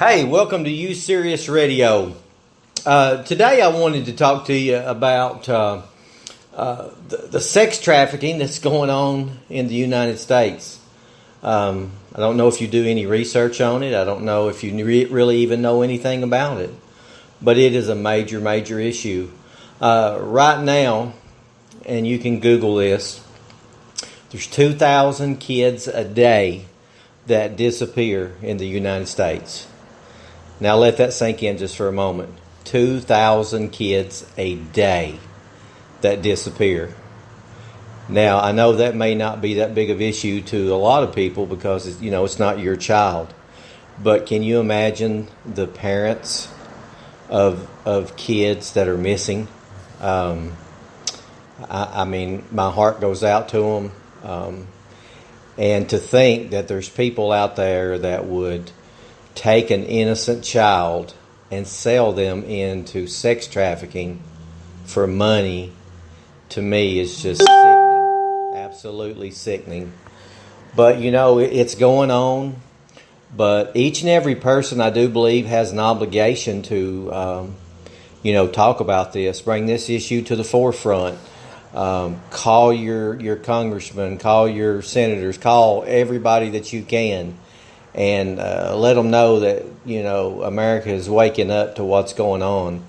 Hey, welcome to useriousradio. Today I wanted to talk to you about the sex trafficking that's going on in the United States. I don't know if you do any research on it. I don't know if you really even know anything about it. But it is a major, major issue. Right now, and you can Google this, there's 2,000 kids a day that disappear in the United States. Now let that sink in just for a moment. 2,000 kids a day that disappear. Now I know that may not be that big of an issue to a lot of people because it's not your child. But can you imagine the parents of kids that are missing? I mean, my heart goes out to them. And to think that there's people out there that would take an innocent child and sell them into sex trafficking for money, to me, is just sickening. Absolutely sickening. But, it's going on. But each and every person, I do believe, has an obligation to, talk about this, bring this issue to the forefront. Call your congressman, call your senators, call everybody that you can, and let them know that America is waking up to what's going on.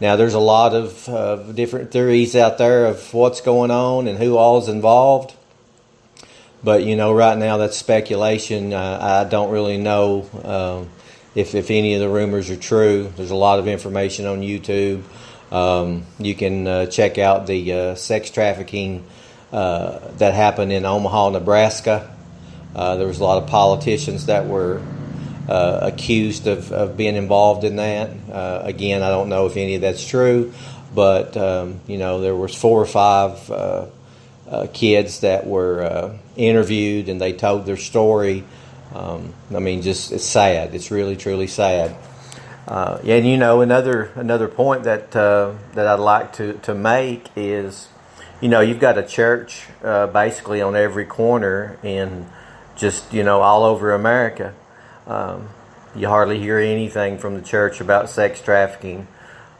Now there's a lot of different theories out there of what's going on and who all's involved, but right now that's speculation. I don't really know if any of the rumors are true. There's a lot of information on YouTube. You can check out the sex trafficking that happened in Omaha, Nebraska. There was a lot of politicians that were accused of being involved in that. Again, I don't know if any of that's true, but there was 4 or 5 kids that were interviewed, and they told their story. It's sad. It's really, truly sad. And another point that I'd like to make is, you've got a church basically on every corner in just all over America. You hardly hear anything from the church about sex trafficking.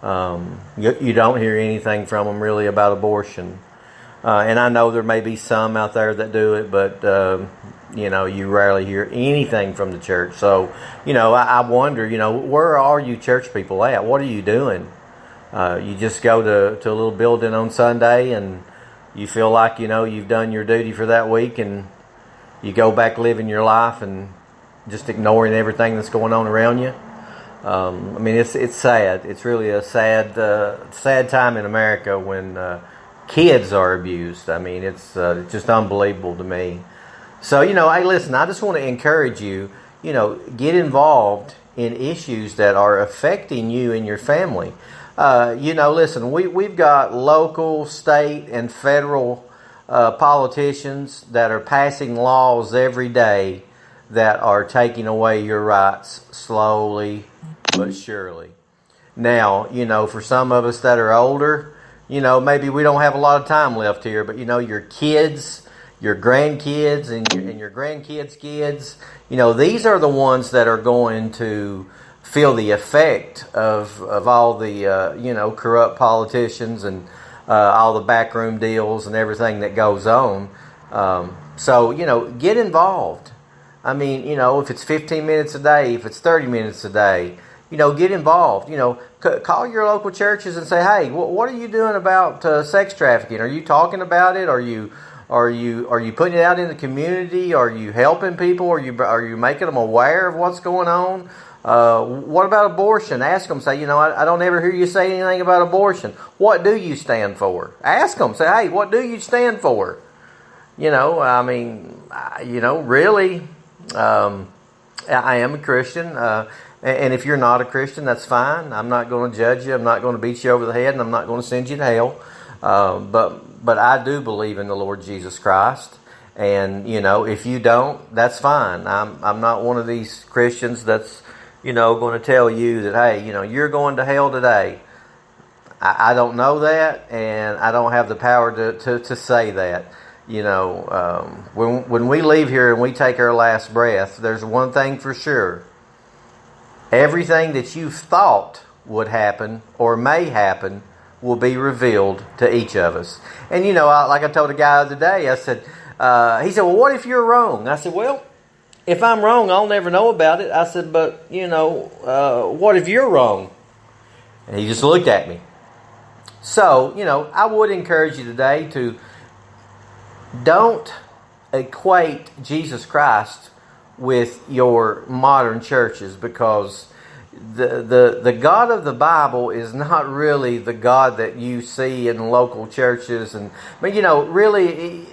You don't hear anything from them really about abortion. And I know there may be some out there that do it, but you rarely hear anything from the church. So, I wonder, where are you church people at? What are you doing? You just go to a little building on Sunday and you feel like, you've done your duty for that week, and you go back living your life and just ignoring everything that's going on around you. It's sad. It's really a sad time in America when kids are abused. It's just unbelievable to me. So, hey, listen, I just want to encourage you, get involved in issues that are affecting you and your family. Listen, we've got local, state, and federal politicians that are passing laws every day that are taking away your rights slowly but surely. Now, for some of us that are older, maybe we don't have a lot of time left here, but your kids, your grandkids, and your grandkids' kids, these are the ones that are going to feel the effect of all the corrupt politicians and all the backroom deals and everything that goes on. So get involved. If it's 15 minutes a day, if it's 30 minutes a day, get involved. Call your local churches and say, hey, what are you doing about sex trafficking? Are you talking about it? Are you putting it out in the community? Are you helping people? Are you making them aware of what's going on? What about abortion? Ask them. Say, I don't ever hear you say anything about abortion. What do you stand for? Ask them. Say, hey, what do you stand for? Really, I am a Christian. And if you're not a Christian, that's fine. I'm not going to judge you. I'm not going to beat you over the head, and I'm not going to send you to hell. But I do believe in the Lord Jesus Christ. And, if you don't, that's fine. I'm not one of these Christians that's, going to tell you that, hey, you're going to hell today. I don't know that, and I don't have the power to say that. When we leave here and we take our last breath, there's one thing for sure. Everything that you've thought would happen or may happen will be revealed to each of us. And like I told a guy the other day, I said, he said, well, what if you're wrong? I said, well, if I'm wrong, I'll never know about it. I said, but, what if you're wrong? And he just looked at me. So, I would encourage you today to don't equate Jesus Christ with your modern churches, because the God of the Bible is not really the God that you see in local churches. But really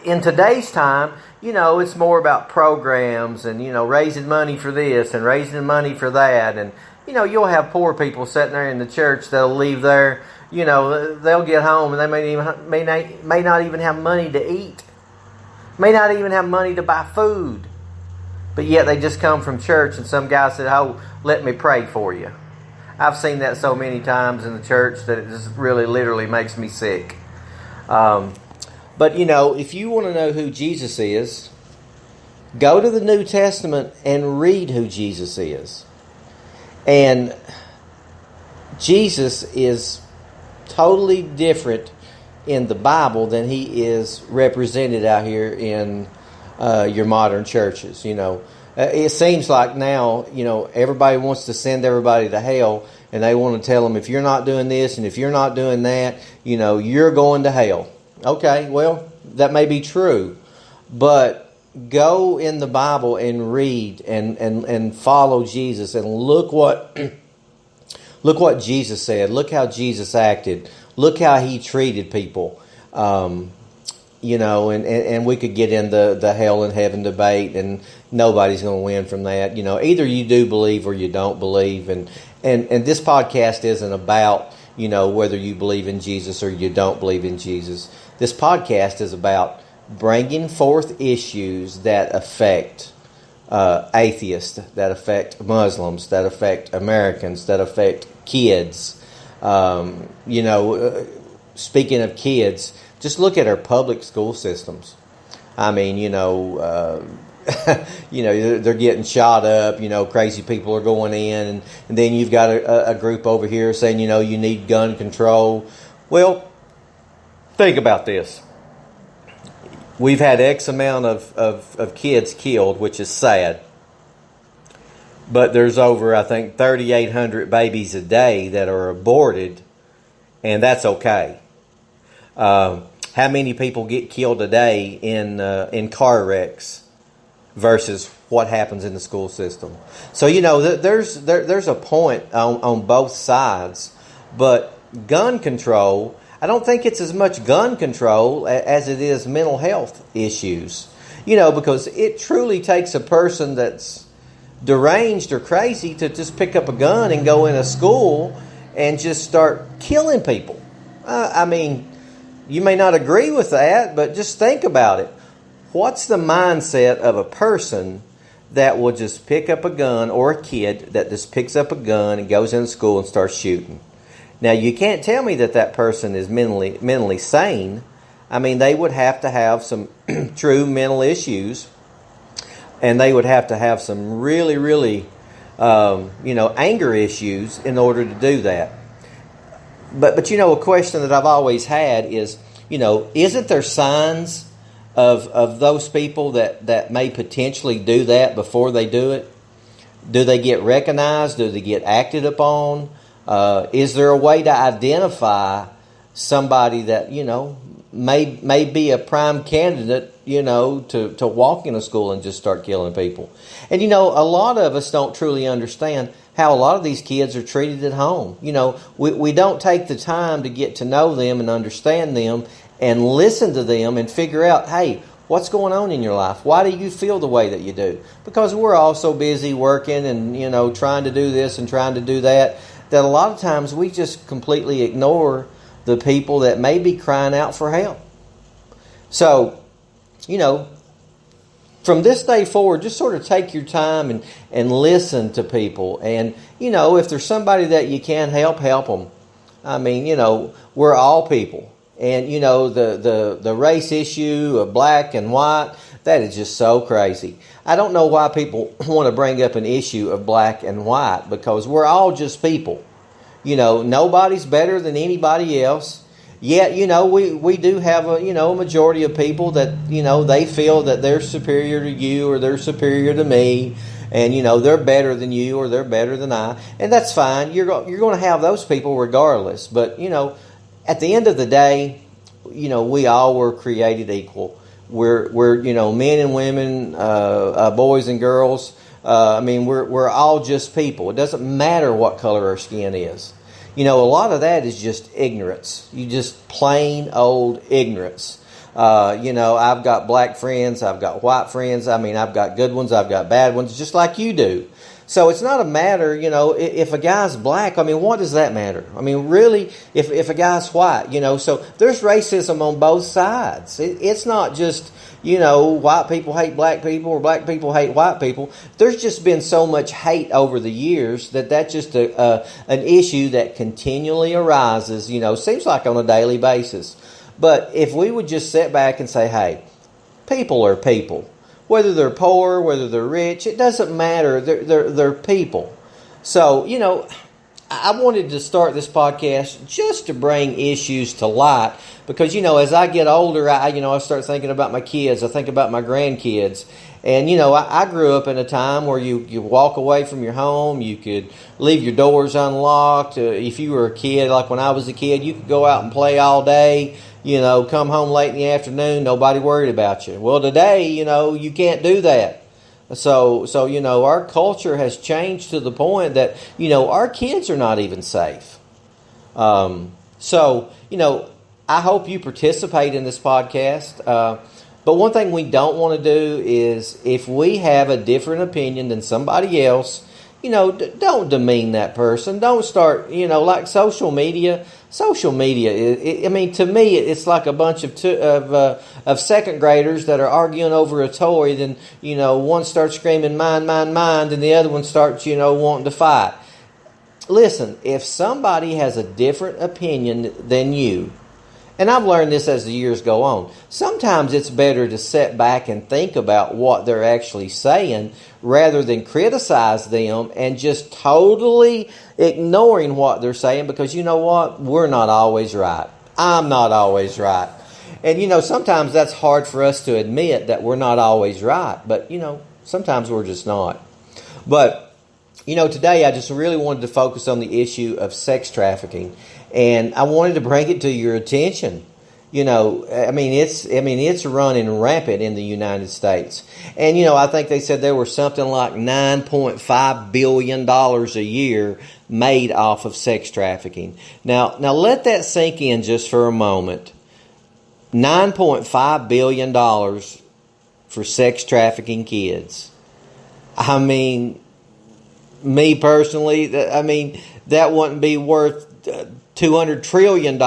in today's time, it's more about programs and, raising money for this and raising money for that. And, you'll have poor people sitting there in the church that'll leave there, they'll get home and they may not even have money to eat, may not even have money to buy food. But yet they just come from church and some guy said, oh, let me pray for you. I've seen that so many times in the church that it just really literally makes me sick. But, if you want to know who Jesus is, go to the New Testament and read who Jesus is. And Jesus is totally different in the Bible than he is represented out here in your modern churches. It seems like now, everybody wants to send everybody to hell, and they want to tell them, if you're not doing this and if you're not doing that, you're going to hell. Okay, well, that may be true, but go in the Bible and read and follow Jesus and look what Jesus said. Look how Jesus acted. Look how he treated people. And we could get into the hell and heaven debate, and nobody's going to win from that. Either you do believe or you don't believe, and this podcast isn't about whether you believe in Jesus or you don't believe in Jesus. This podcast is about bringing forth issues that affect atheists, that affect Muslims, that affect Americans, that affect kids. Speaking of kids, just look at our public school systems. I mean, they're getting shot up. Crazy people are going in, and then you've got a group over here saying, you need gun control. Well, think about this. We've had X amount of kids killed, which is sad. But there's over, I think, 3,800 babies a day that are aborted, and that's okay. How many people get killed a day in car wrecks versus what happens in the school system? So there's a point on both sides, but gun control, I don't think it's as much gun control as it is mental health issues. Because it truly takes a person that's deranged or crazy to just pick up a gun and go in a school and just start killing people. You may not agree with that, but just think about it. What's the mindset of a person that will just pick up a gun, or a kid that just picks up a gun and goes into school and starts shooting? Now, you can't tell me that person is mentally sane. They would have to have some true mental issues, and they would have to have some really, really, anger issues in order to do that. But a question that I've always had is, isn't there signs of those people that may potentially do that before they do it? Do they get recognized? Do they get acted upon? Is there a way to identify somebody that, may be a prime candidate, to walk in a school and just start killing people? And, a lot of us don't truly understand how a lot of these kids are treated at home. We don't take the time to get to know them and understand them and listen to them and figure out, hey, what's going on in your life? Why do you feel the way that you do? Because we're all so busy working and, trying to do this and trying to do that a lot of times we just completely ignore the people that may be crying out for help. So, from this day forward, just sort of take your time and listen to people. And, if there's somebody that you can help them. We're all people. And, the race issue of black and white, That is just so crazy. I don't know why people want to bring up an issue of black and white, because we're all just people. Nobody's better than anybody else. Yet, we do have a majority of people that, they feel that they're superior to you or they're superior to me. And, they're better than you or they're better than I. And that's fine. You're going to have those people regardless. But, at the end of the day, we all were created equal. We're men and women, boys and girls. We're all just people. It doesn't matter what color our skin is. A lot of that is just ignorance. You just plain old ignorance. I've got black friends, I've got white friends. I've got good ones, I've got bad ones, just like you do. So it's not a matter, if a guy's black, what does that matter? Really, if a guy's white, so there's racism on both sides. It's not just, white people hate black people or black people hate white people. There's just been so much hate over the years that's just an issue that continually arises, seems like on a daily basis. But if we would just sit back and say, hey, people are people. Whether they're poor, whether they're rich, it doesn't matter. They're people. So, I wanted to start this podcast just to bring issues to light. Because, as I get older, I start thinking about my kids. I think about my grandkids. And, I grew up in a time where you walk away from your home. You could leave your doors unlocked. If you were a kid, like when I was a kid, you could go out and play all day. Come home late in the afternoon, nobody worried about you. Well, today, you can't do that. So, our culture has changed to the point that, our kids are not even safe. I hope you participate in this podcast. But one thing we don't want to do is, if we have a different opinion than somebody else, don't demean that person. Don't start, like social media. Social media, to me, it's like a bunch of second graders that are arguing over a toy. Then, one starts screaming, mine, mine, mine, and the other one starts, wanting to fight. Listen, if somebody has a different opinion than you, and I've learned this as the years go on, sometimes it's better to sit back and think about what they're actually saying rather than criticize them and just totally ignoring what they're saying, because you know what? We're not always right. I'm not always right. And, sometimes that's hard for us to admit that we're not always right. But, sometimes we're just not. But, today I just really wanted to focus on the issue of sex trafficking. And I wanted to bring it to your attention. It's running rampant in the United States. And, I think they said there were something like $9.5 billion a year made off of sex trafficking. Now let that sink in just for a moment. $9.5 billion for sex trafficking kids. Me personally, that wouldn't be worth $200 trillion.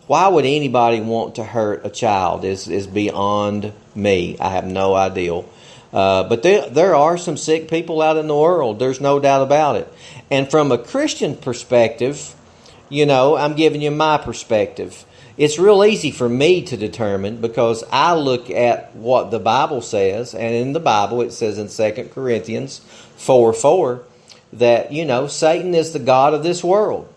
Why would anybody want to hurt a child is beyond me. I have no idea. But there are some sick people out in the world. There's no doubt about it. And from a Christian perspective, I'm giving you my perspective. It's real easy for me to determine, because I look at what the Bible says. And in the Bible, it says in 2 Corinthians 4:4 that, Satan is the god of this world.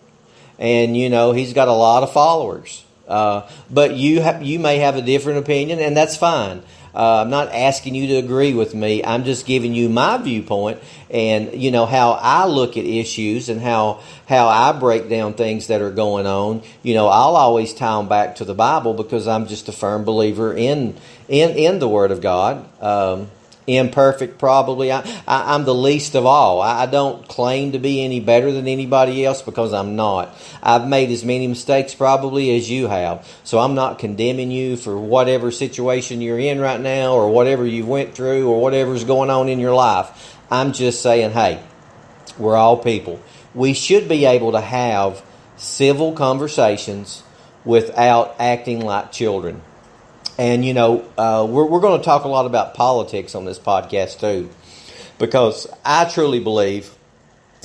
And, he's got a lot of followers. But you may have a different opinion, and that's fine. I'm not asking you to agree with me. I'm just giving you my viewpoint and, how I look at issues and how I break down things that are going on. I'll always tie them back to the Bible, because I'm just a firm believer in the Word of God. Imperfect, probably. I'm the least of all. I don't claim to be any better than anybody else, because I'm not. I've made as many mistakes probably as you have. So I'm not condemning you for whatever situation you're in right now, or whatever you went through, or whatever's going on in your life. I'm just saying, hey, we're all people. We should be able to have civil conversations without acting like children. And, we're going to talk a lot about politics on this podcast too, because I truly believe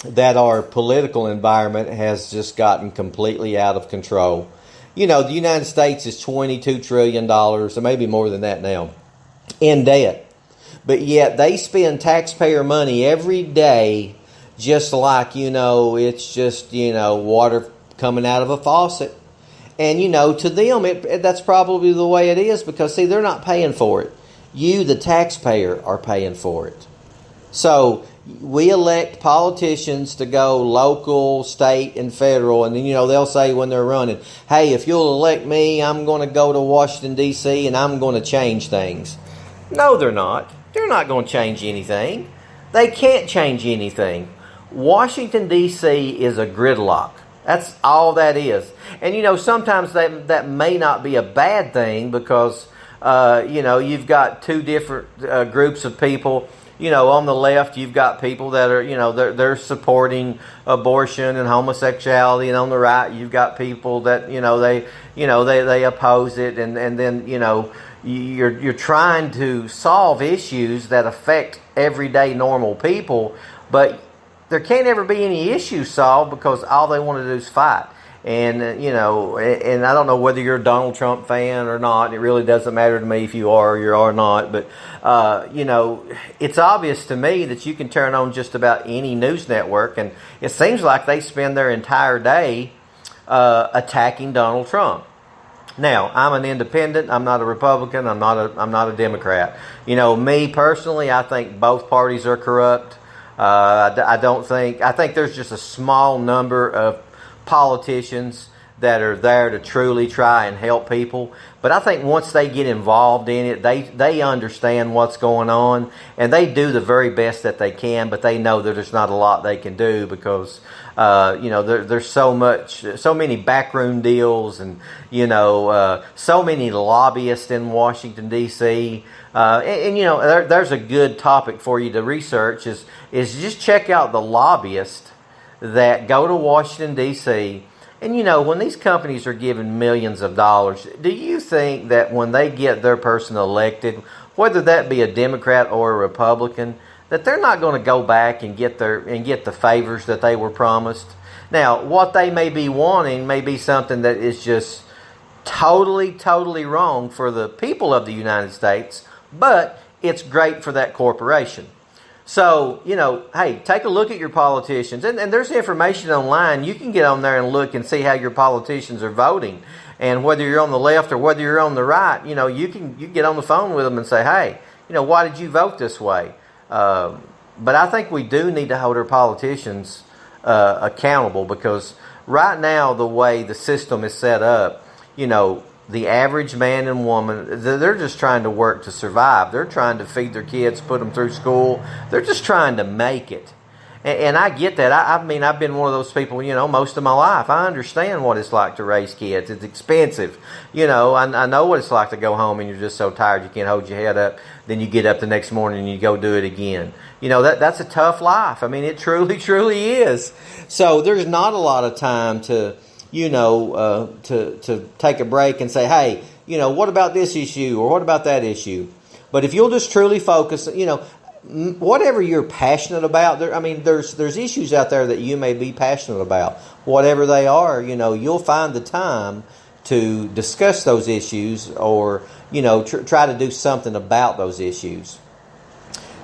that our political environment has just gotten completely out of control. The United States is $22 trillion, or maybe more than that now. in debt. But yet they spend taxpayer money every day just like, it's just, water coming out of a faucet. And, to them, that's probably the way it is because, see, they're not paying for it. You, the taxpayer, are paying for it. So we elect politicians to go local, state, and federal. And then, they'll say when they're running, hey, if you'll elect me, I'm going to go to Washington, D.C., and I'm going to change things. No, they're not. They're not going to change anything. They can't change anything. Washington, D.C. is a gridlock. That's all that is. And, sometimes that may not be a bad thing because, you've got two different groups of people. On the left, you've got people that are, they're supporting abortion and homosexuality. And on the right, you've got people that, they oppose it. And then, you're trying to solve issues that affect everyday normal people, but there can't ever be any issues solved because all they want to do is fight. And, and I don't know whether you're a Donald Trump fan or not. It really doesn't matter to me if you are or you are not. But, it's obvious to me that you can turn on just about any news network, and it seems like they spend their entire day attacking Donald Trump. Now, I'm an independent. I'm not a Republican. I'm not a Democrat. Me personally, I think both parties are corrupt. I think there's just a small number of politicians that are there to truly try and help people. But I think once they get involved in it, they understand what's going on, and they do the very best that they can, but they know that there's not a lot they can do because, there's so many backroom deals and, so many lobbyists in Washington, D.C., there's a good topic for you to research is just check out the lobbyists that go to Washington, D.C., and when these companies are given millions of dollars, do you think that when they get their person elected, whether that be a Democrat or a Republican, that they're not going to go back and get the favors that they were promised? Now, what they may be wanting may be something that is just totally wrong for the people of the United States, but it's great for that corporation. So, hey, take a look at your politicians. And there's information online. You can get on there and look and see how your politicians are voting. And whether you're on the left or whether you're on the right, you can get on the phone with them and say, hey, why did you vote this way? But I think we do need to hold our politicians accountable because right now, the way the system is set up, the average man and woman, they're just trying to work to survive. They're trying to feed their kids, put them through school. They're just trying to make it. And I get that. I've been one of those people, most of my life. I understand what it's like to raise kids. It's expensive. I know what it's like to go home and you're just so tired you can't hold your head up. Then you get up the next morning and you go do it again. That's a tough life. It truly is. So there's not a lot of time to take a break and say, hey, what about this issue or what about that issue? But if you'll just truly focus, whatever you're passionate about, there's issues out there that you may be passionate about. Whatever they are, you'll find the time to discuss those issues or, try to do something about those issues.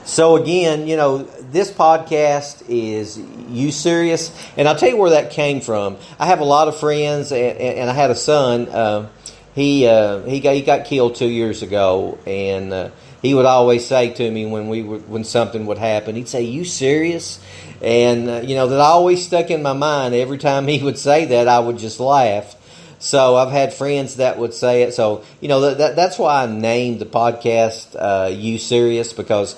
So again, this podcast is You Serious? And I'll tell you where that came from. I have a lot of friends, and I had a son. He got killed 2 years ago, and he would always say to me when something would happen, he'd say, "You serious?" And that always stuck in my mind. Every time he would say that, I would just laugh. So I've had friends that would say it. So that's why I named the podcast You Serious, because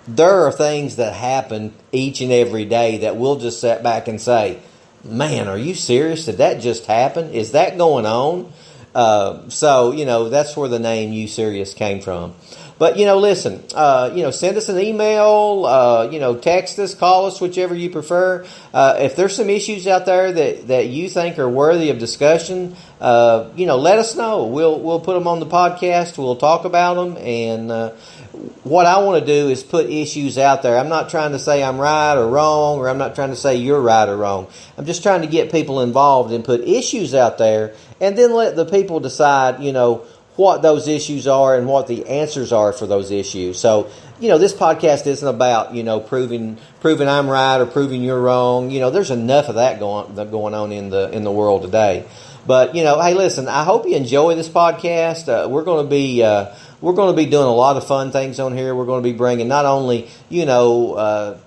there are things that happen each and every day that we'll just sit back and say, man, are you serious? Did that just happen? Is that going on? So that's where the name You Serious came from. But, listen, send us an email, text us, call us, whichever you prefer. If there's some issues out there that you think are worthy of discussion, let us know. We'll put them on the podcast. We'll talk about them. And what I want to do is put issues out there. I'm not trying to say I'm right or wrong, or I'm not trying to say you're right or wrong. I'm just trying to get people involved and put issues out there, and then let the people decide, what those issues are and what the answers are for those issues. So, this podcast isn't about, proving I'm right or proving you're wrong. There's enough of that going on in the world today. But, hey, listen, I hope you enjoy this podcast. We're going to be doing a lot of fun things on here. We're going to be bringing not only,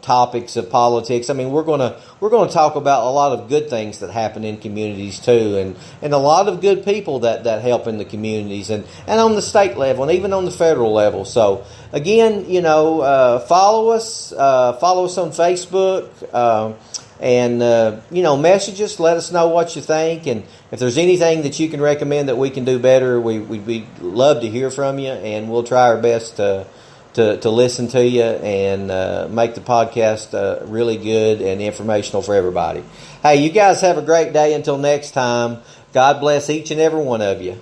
topics of politics. I mean, we're going to talk about a lot of good things that happen in communities too, and a lot of good people that help in the communities and on the state level and even on the federal level. So again, follow us on Facebook. And, message us, let us know what you think. And if there's anything that you can recommend that we can do better, we'd love to hear from you. And we'll try our best to listen to you and make the podcast really good and informational for everybody. Hey, you guys have a great day. Until next time, God bless each and every one of you.